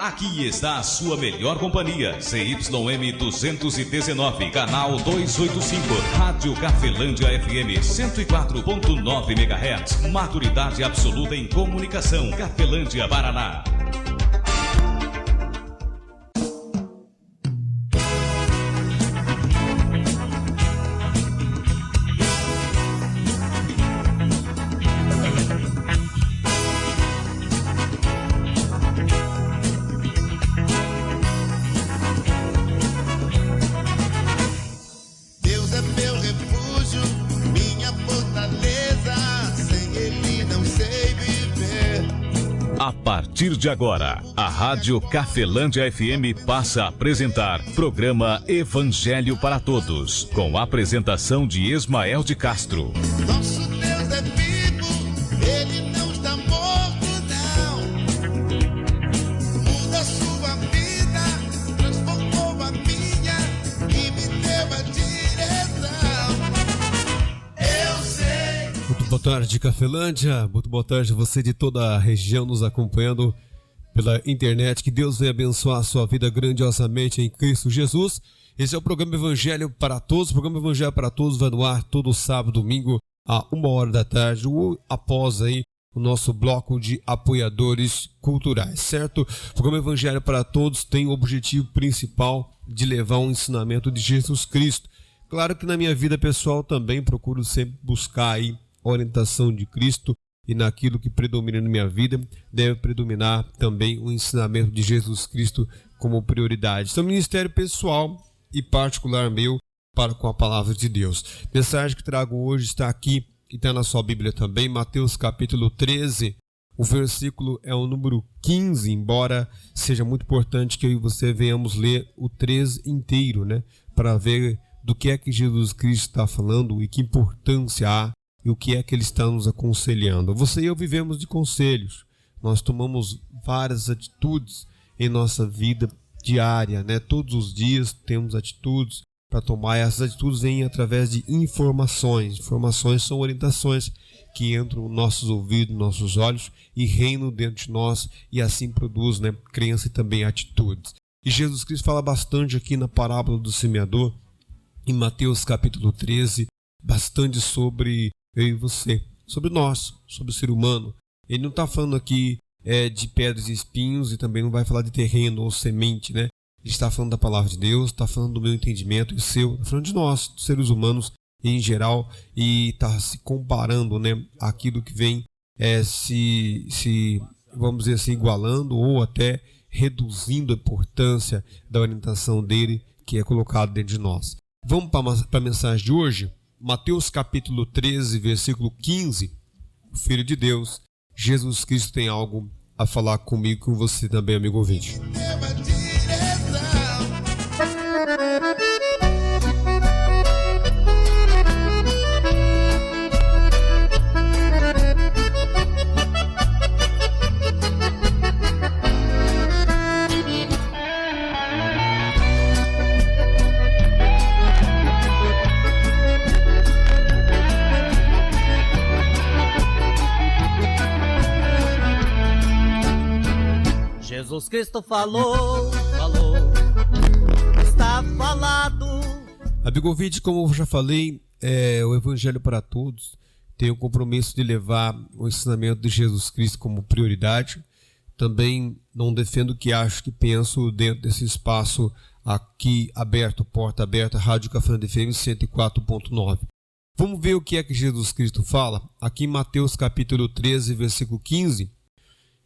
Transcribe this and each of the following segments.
Aqui está a sua melhor companhia, ZYM 219, canal 285, Rádio Cafelândia FM 104.9 MHz, maturidade absoluta em comunicação, Cafelândia, Paraná. A partir de agora, a Rádio Cafelândia FM passa a apresentar programa Evangelho para Todos, com a apresentação de Ismael de Castro. Nosso Deus é vivo, Ele não está morto, não. Muda sua vida, transformou a minha e me deu a direção. Eu sei. Muito boa tarde, Cafelândia. Muito boa tarde a você de toda a região nos acompanhando pela internet. Que Deus venha abençoar a sua vida grandiosamente em Cristo Jesus. Esse é o programa Evangelho para Todos. O programa Evangelho para Todos vai no ar todo sábado, domingo, a 1h da tarde, ou após aí o nosso bloco de apoiadores culturais, certo? O programa Evangelho para Todos tem o objetivo principal de levar um ensinamento de Jesus Cristo. Claro que na minha vida pessoal também procuro sempre buscar aí a orientação de Cristo, e naquilo que predomina na minha vida deve predominar também o ensinamento de Jesus Cristo como prioridade. Então, ministério pessoal e particular meu para com a palavra de Deus. Mensagem que trago hoje está aqui e está na sua Bíblia também, Mateus capítulo 13, o versículo é o número 15, embora seja muito importante que eu e você venhamos ler o 13 inteiro, né, para ver do que é que Jesus Cristo está falando e que importância há e o que é que Ele está nos aconselhando. Você e eu vivemos de conselhos. Nós tomamos várias atitudes em nossa vida diária, né? Todos os dias temos atitudes para tomar. E essas atitudes vêm através de informações. Informações são orientações que entram nos nossos ouvidos, nos nossos olhos e reinam dentro de nós e assim produz, né, crença e também atitudes. E Jesus Cristo fala bastante aqui na parábola do semeador, em Mateus capítulo 13, bastante sobre eu e você, sobre nós, sobre o ser humano. Ele não está falando aqui de pedras e espinhos e também não vai falar de terreno ou semente, né? Ele está falando da palavra de Deus, está falando do meu entendimento e seu, está falando de nós, dos seres humanos em geral, e está se comparando, né, aquilo que vem vamos dizer assim, igualando ou até reduzindo a importância da orientação dele que é colocado dentro de nós. Vamos para a mensagem de hoje? Mateus capítulo 13, versículo 15, o Filho de Deus, Jesus Cristo tem algo a falar comigo e com você também, amigo ouvinte. Jesus Cristo falou, está falado. Amigo ouvinte, como eu já falei, o Evangelho para Todos tem o compromisso de levar o ensinamento de Jesus Cristo como prioridade. Também não defendo o que acho, que penso dentro desse espaço aqui aberto, porta aberta, Rádio Cafelândia FM 104.9. Vamos ver o que é que Jesus Cristo fala? Aqui em Mateus capítulo 13, versículo 15,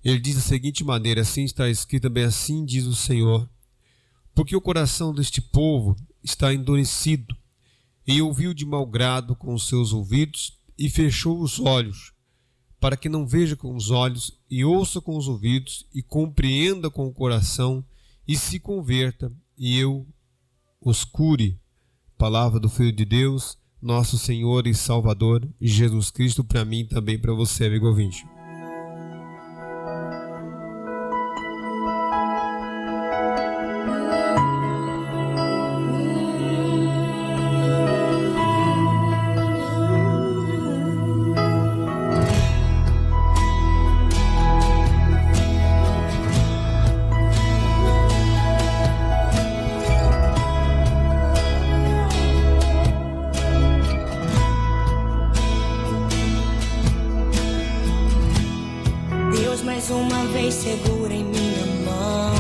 ele diz da seguinte maneira: assim está escrito também, assim diz o Senhor, porque o coração deste povo está endurecido, e ouviu de mau grado com os seus ouvidos, e fechou os olhos, para que não veja com os olhos, e ouça com os ouvidos, e compreenda com o coração, e se converta, e eu os cure. Palavra do Filho de Deus, nosso Senhor e Salvador, Jesus Cristo, para mim e também para você, amigo ouvinte. uma vez segura em minha mão.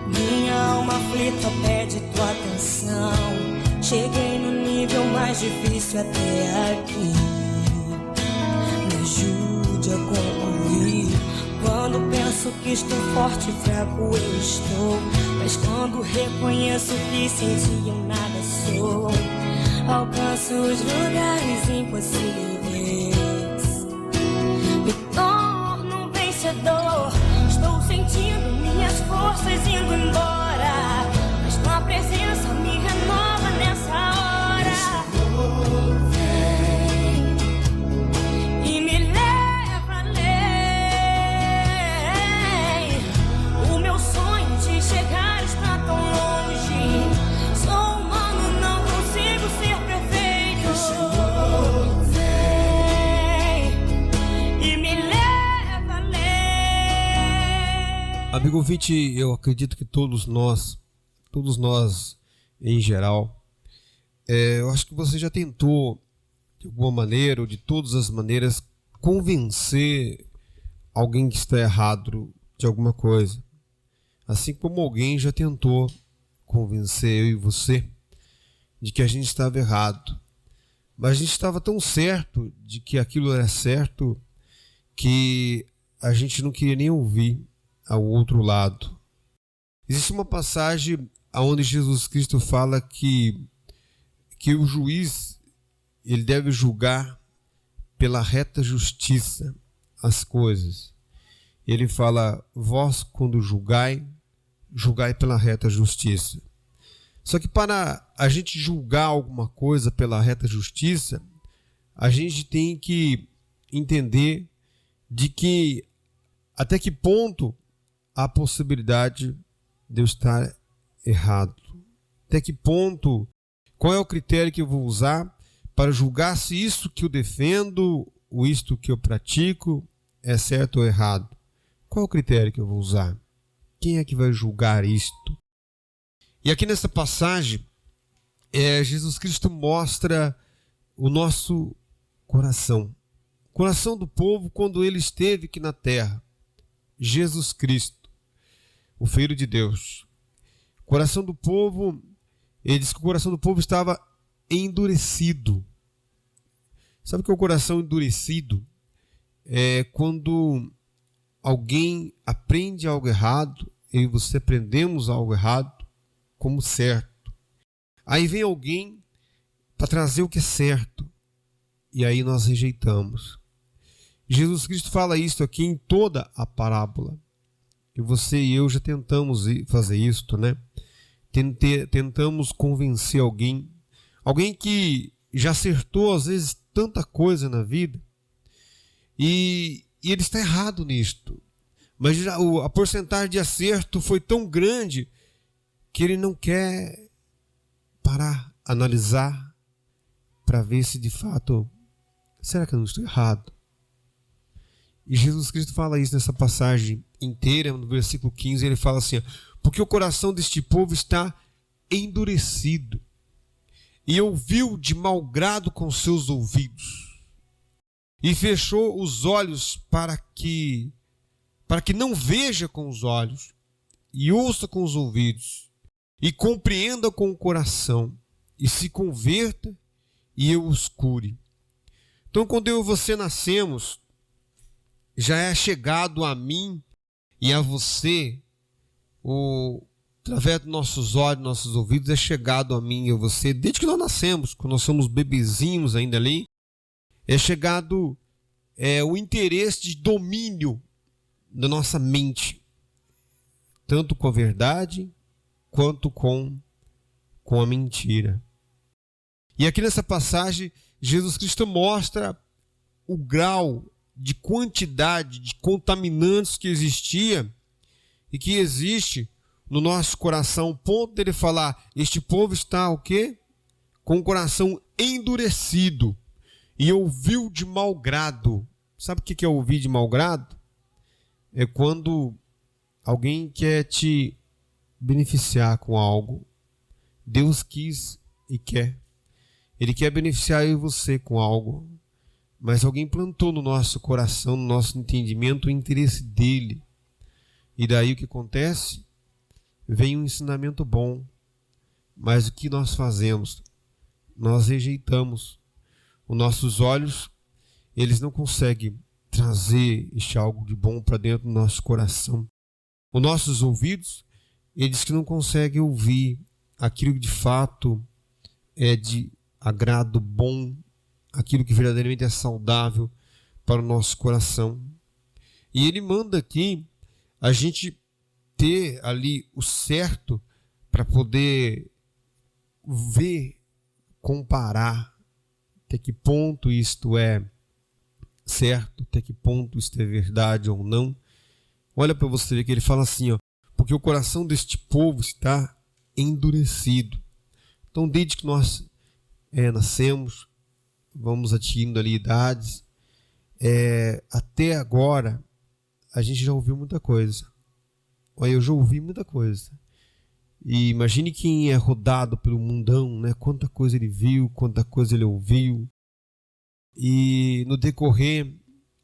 Minha alma aflita pede tua atenção. Cheguei no nível mais difícil até aqui. Me ajude a concluir. Quando penso que estou forte e fraco eu estou. Mas quando reconheço que sem ti eu nada sou, alcanço os lugares impossíveis. Me torno um vencedor. Estou sentindo minhas forças indo embora, mas tua presença me renova nessa hora. Vem e me leva além. O meu sonho de chegar está tão longe. Sou humano, não consigo ser perfeito. Vem e me leva além. Amigo ouvinte, eu acredito que todos nós em geral, eu acho que você já tentou, de alguma maneira ou de todas as maneiras, convencer alguém que está errado de alguma coisa. Assim como alguém já tentou convencer eu e você de que a gente estava errado. Mas a gente estava tão certo de que aquilo era certo que a gente não queria nem ouvir ao outro lado. Existe uma passagem onde Jesus Cristo fala que o juiz ele deve julgar pela reta justiça as coisas. Ele fala: vós quando julgai, julgai pela reta justiça. Só que para a gente julgar alguma coisa pela reta justiça, a gente tem que entender de que até que ponto há a possibilidade de eu estar errado. Até que ponto, qual é o critério que eu vou usar para julgar se isso que eu defendo, ou isto que eu pratico, é certo ou errado? Qual é o critério que eu vou usar? Quem é que vai julgar isto? E aqui nessa passagem, Jesus Cristo mostra o nosso coração. O coração do povo quando ele esteve aqui na terra. Jesus Cristo, o Filho de Deus. O coração do povo, ele diz que o coração do povo estava endurecido. Sabe o que é o coração endurecido? É quando alguém aprende algo errado, eu e você aprendemos algo errado como certo. Aí vem alguém para trazer o que é certo, e aí nós rejeitamos. Jesus Cristo fala isso aqui em toda a parábola. E você e eu já tentamos fazer isso, né? Tentamos convencer alguém que já acertou às vezes tanta coisa na vida, e ele está errado nisto. Mas a porcentagem de acerto foi tão grande que ele não quer parar, analisar, para ver se de fato, será que eu não estou errado? E Jesus Cristo fala isso nessa passagem inteira, no versículo 15, ele fala assim: porque o coração deste povo está endurecido, e ouviu de mau grado com seus ouvidos, e fechou os olhos para que não veja com os olhos, e ouça com os ouvidos, e compreenda com o coração, e se converta, e eu os cure. Então, quando eu e você nascemos, já é chegado a mim e a você, através dos nossos olhos, nossos ouvidos, é chegado a mim e a você, desde que nós nascemos, quando nós somos bebezinhos ainda ali, é chegado o interesse de domínio da nossa mente, tanto com a verdade quanto com a mentira. E aqui nessa passagem, Jesus Cristo mostra o grau de quantidade de contaminantes que existia e que existe no nosso coração, ao ponto dele falar: este povo está o quê? Com o coração endurecido e ouviu de mau grado. Sabe o que é ouvir de mau grado? É quando alguém quer te beneficiar com algo. Deus quis e quer. Ele quer beneficiar eu e você com algo. mas alguém plantou no nosso coração, no nosso entendimento, o interesse dele. E daí o que acontece? Vem um ensinamento bom, mas o que nós fazemos? Nós rejeitamos. Os nossos olhos, eles não conseguem trazer este algo de bom para dentro do nosso coração. Os nossos ouvidos, eles que não conseguem ouvir aquilo que de fato é de agrado bom, aquilo que verdadeiramente é saudável para o nosso coração. E ele manda aqui a gente ter ali o certo para poder ver, comparar até que ponto isto é certo, até que ponto isto é verdade ou não. Olha para você ver que ele fala assim, ó, porque o coração deste povo está endurecido. Então, desde que nós nascemos, vamos atingindo ali idades, até agora a gente já ouviu muita coisa. Olha, eu já ouvi muita coisa. E imagine quem é rodado pelo mundão, né? Quanta coisa ele viu, quanta coisa ele ouviu. E no decorrer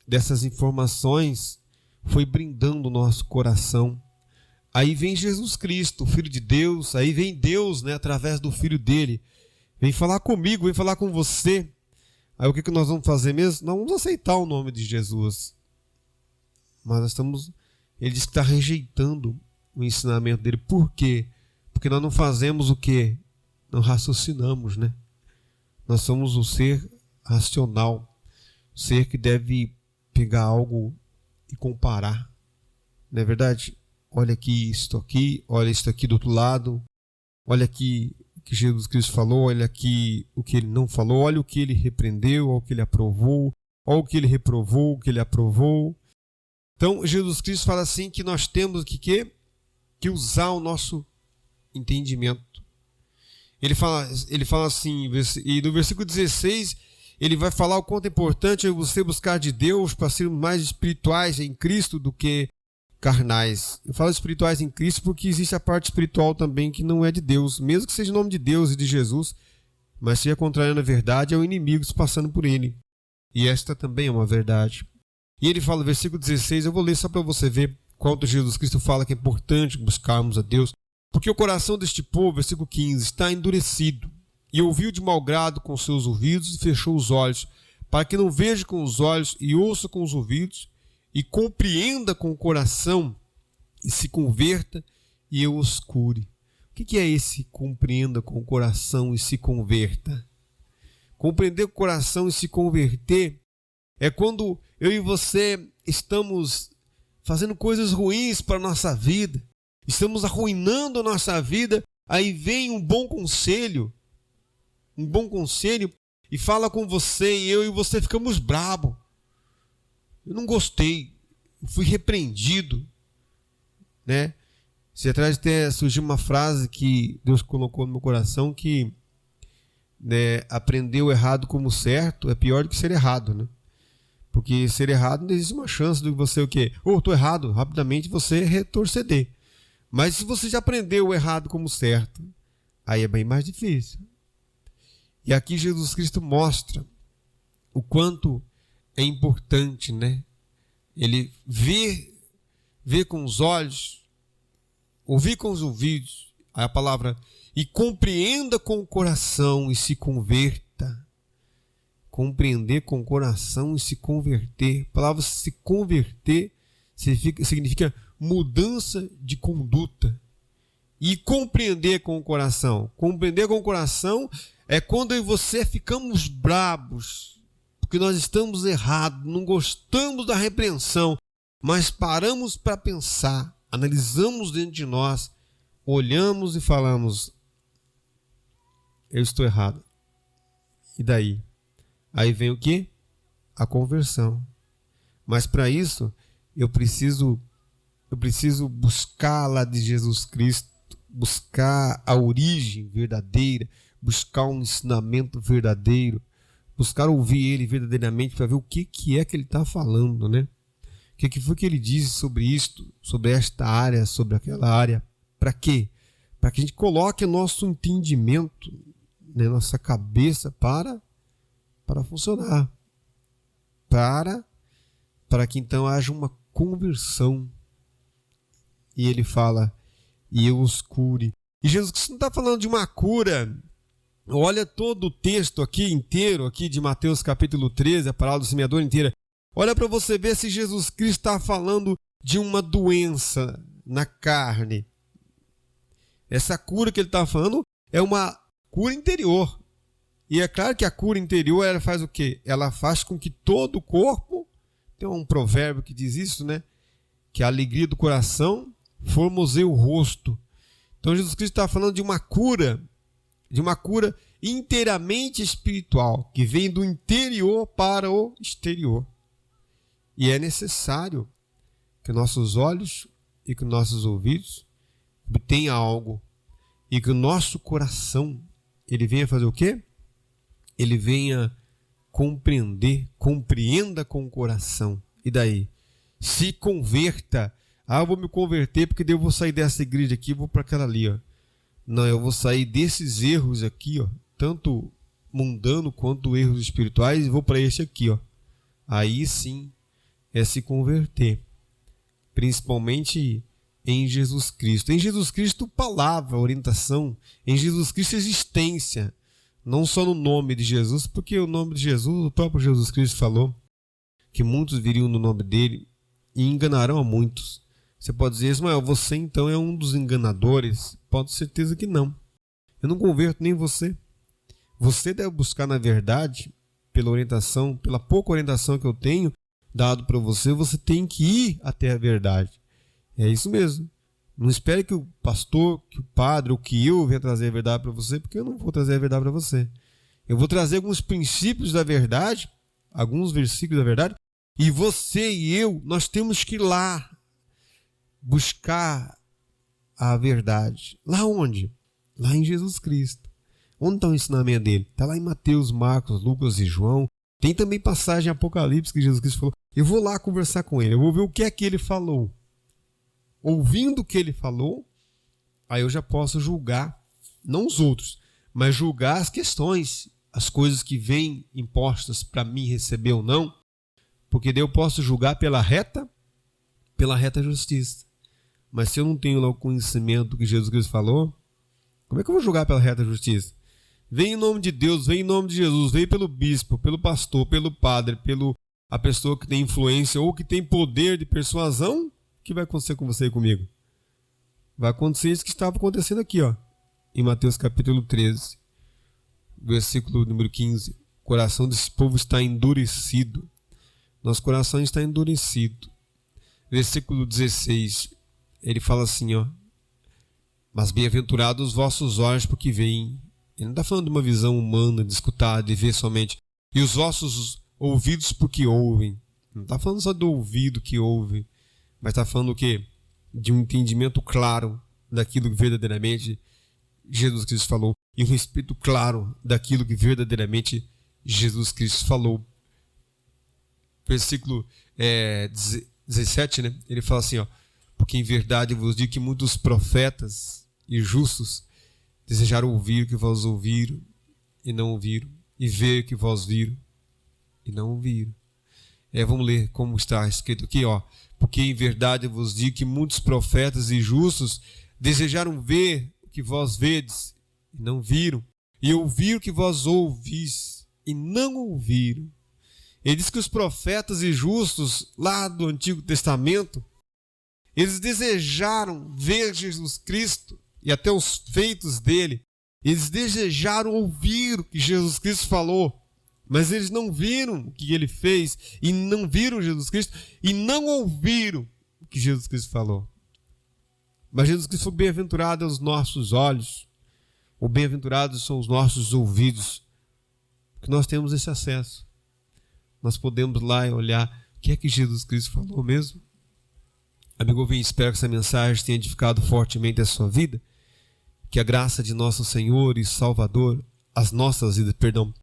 dessas informações, foi brindando o nosso coração. Aí vem Jesus Cristo, o Filho de Deus, aí vem Deus, né, através do Filho dele. Vem falar comigo, vem falar com você. Aí o que nós vamos fazer mesmo? Nós vamos aceitar o nome de Jesus. Mas nós estamos... Ele diz que está rejeitando o ensinamento dele. Por quê? Porque nós não fazemos o quê? Não raciocinamos, né? Nós somos um ser racional. Um ser que deve pegar algo e comparar. Não é verdade? Olha aqui isto aqui, olha isto aqui do outro lado. Olha aqui o que Jesus Cristo falou, olha aqui o que ele não falou, olha o que ele repreendeu, olha o que ele aprovou, olha o que ele reprovou, o que ele aprovou. Então, Jesus Cristo fala assim que nós temos que usar o nosso entendimento. Ele fala assim, e no versículo 16, ele vai falar o quanto é importante você buscar de Deus para sermos mais espirituais em Cristo do que carnais. Eu falo espirituais em Cristo porque existe a parte espiritual também que não é de Deus, mesmo que seja em nome de Deus e de Jesus, mas seja contrário à verdade, é o inimigo se passando por ele. E esta também é uma verdade. E ele fala, versículo 16, eu vou ler só para você ver quanto Jesus Cristo fala que é importante buscarmos a Deus. Porque o coração deste povo, versículo 15, está endurecido, e ouviu de mau grado com seus ouvidos e fechou os olhos, para que não veja com os olhos e ouça com os ouvidos, e compreenda com o coração, e se converta, e eu os cure. O que é esse compreenda com o coração e se converta? Compreender com o coração e se converter é quando eu e você estamos fazendo coisas ruins para a nossa vida, estamos arruinando a nossa vida, aí vem um bom conselho e fala com você e eu e você ficamos bravos. Eu não gostei, eu fui repreendido, né? Se atrás até surgiu uma frase que Deus colocou no meu coração que, né, aprender o errado como certo é pior do que ser errado, né? Porque ser errado não existe uma chance de você o quê? Estou errado, rapidamente você retroceder. Mas se você já aprendeu o errado como certo, aí é bem mais difícil. E aqui Jesus Cristo mostra o quanto é importante, né? Ele vê com os olhos, ouvir com os ouvidos, a palavra, e compreenda com o coração e se converta. Compreender com o coração e se converter. A palavra se converter significa mudança de conduta. E compreender com o coração. Compreender com o coração é quando eu e você ficamos bravos, porque nós estamos errados, não gostamos da repreensão, mas paramos para pensar, analisamos dentro de nós, olhamos e falamos, eu estou errado. E daí? Aí vem o quê? A conversão. Mas para isso, eu preciso buscar lá de Jesus Cristo, buscar a origem verdadeira, buscar um ensinamento verdadeiro, buscar ouvir ele verdadeiramente para ver o que é que ele está falando, né? O que foi que ele disse sobre isto, sobre esta área, sobre aquela área. Para quê? Para que a gente coloque nosso entendimento, né, nossa cabeça para funcionar. para que então haja uma conversão. E ele fala, e eu os cure. E Jesus Cristo não está falando de uma cura. Olha todo o texto aqui inteiro, aqui de Mateus capítulo 13, a parábola do semeador inteira. Olha para você ver se Jesus Cristo está falando de uma doença na carne. Essa cura que ele está falando é uma cura interior. E é claro que a cura interior, ela faz o quê? Ela faz com que todo o corpo, tem um provérbio que diz isso, né? Que a alegria do coração formoseia o rosto. Então Jesus Cristo está falando de uma cura inteiramente espiritual, que vem do interior para o exterior. E é necessário que nossos olhos e que nossos ouvidos obtenham algo, e que o nosso coração, ele venha fazer o quê? Ele venha compreenda com o coração. E daí? Se converta. Eu vou me converter porque daí eu vou sair dessa igreja aqui e vou para aquela ali, ó. Não, eu vou sair desses erros aqui, ó, tanto mundano quanto erros espirituais, e vou para esse aqui, ó. Aí sim é se converter. Principalmente em Jesus Cristo. Em Jesus Cristo, palavra, orientação. Em Jesus Cristo, existência. Não só no nome de Jesus, porque o nome de Jesus, o próprio Jesus Cristo falou que muitos viriam no nome dele e enganarão a muitos. Você pode dizer, Ismael, você então é um dos enganadores? Pode ter certeza que não. Eu não converto nem você. Você deve buscar na verdade, pela orientação, pela pouca orientação que eu tenho dado para você, você tem que ir até a verdade. É isso mesmo. Não espere que o pastor, que o padre ou que eu venha trazer a verdade para você, porque eu não vou trazer a verdade para você. Eu vou trazer alguns princípios da verdade, alguns versículos da verdade, e você e eu, nós temos que ir lá buscar a verdade. Lá onde? Lá em Jesus Cristo. Onde está o ensinamento dele? Está lá em Mateus, Marcos, Lucas e João. Tem também passagem em Apocalipse que Jesus Cristo falou. Eu vou lá conversar com ele, eu vou ver o que é que ele falou. Ouvindo o que ele falou, aí eu já posso julgar, não os outros, mas julgar as questões, as coisas que vêm impostas para mim receber ou não, porque daí eu posso julgar pela reta justiça. Mas se eu não tenho lá o conhecimento do que Jesus Cristo falou, como é que eu vou julgar pela reta justiça? Vem em nome de Deus, vem em nome de Jesus, vem pelo bispo, pelo pastor, pelo padre, a pessoa que tem influência ou que tem poder de persuasão. O que vai acontecer com você e comigo? Vai acontecer isso que estava acontecendo aqui, ó, em Mateus capítulo 13, versículo número 15. O coração desse povo está endurecido. Nosso coração está endurecido. Versículo 16, ele fala assim, ó, mas bem-aventurados os vossos olhos porque veem. Ele não está falando de uma visão humana, de escutar, de ver somente. E os vossos ouvidos porque ouvem. Não está falando só do ouvido que ouve, mas está falando o quê? De um entendimento claro daquilo que verdadeiramente Jesus Cristo falou. E um respeito claro daquilo que verdadeiramente Jesus Cristo falou. Versículo 17, né? Ele fala assim, ó, porque em verdade vos digo que muitos profetas e justos desejaram ouvir o que vós ouviram e não ouviram, e ver o que vós viram e não ouviram. Vamos ler como está escrito aqui, ó. Porque em verdade eu vos digo que muitos profetas e justos desejaram ver o que vós vedes e não viram, e ouvir o que vós ouvis e não ouviram. Ele diz que os profetas e justos lá do Antigo Testamento, eles desejaram ver Jesus Cristo e até os feitos dele. Eles desejaram ouvir o que Jesus Cristo falou, mas eles não viram o que ele fez e não viram Jesus Cristo e não ouviram o que Jesus Cristo falou. Mas Jesus Cristo foi bem-aventurado aos nossos olhos, ou bem-aventurados são os nossos ouvidos, que nós temos esse acesso. Nós podemos lá e olhar o que é que Jesus Cristo falou mesmo. Amigo ouvinte, espero que essa mensagem tenha edificado fortemente a sua vida. Que a graça de nosso Senhor e Salvador, as nossas vidas, perdão,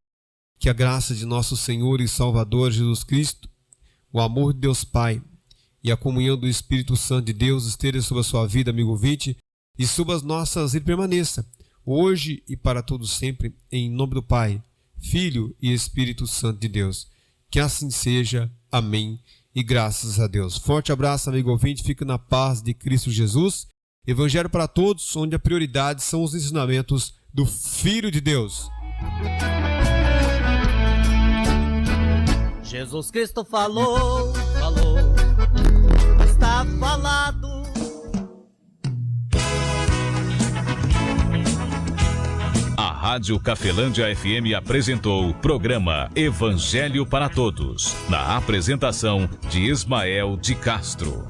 que a graça de nosso Senhor e Salvador Jesus Cristo, o amor de Deus Pai e a comunhão do Espírito Santo de Deus esteja sobre a sua vida, amigo ouvinte, e sobre as nossas e permaneça, hoje e para todos sempre, em nome do Pai, Filho e Espírito Santo de Deus. Que assim seja. Amém. E graças a Deus. Forte abraço, amigo ouvinte. Fique na paz de Cristo Jesus. Evangelho para todos, onde a prioridade são os ensinamentos do Filho de Deus. Jesus Cristo falou, está falado. A Rádio Cafelândia FM apresentou o programa Evangelho para Todos, na apresentação de Ismael de Castro.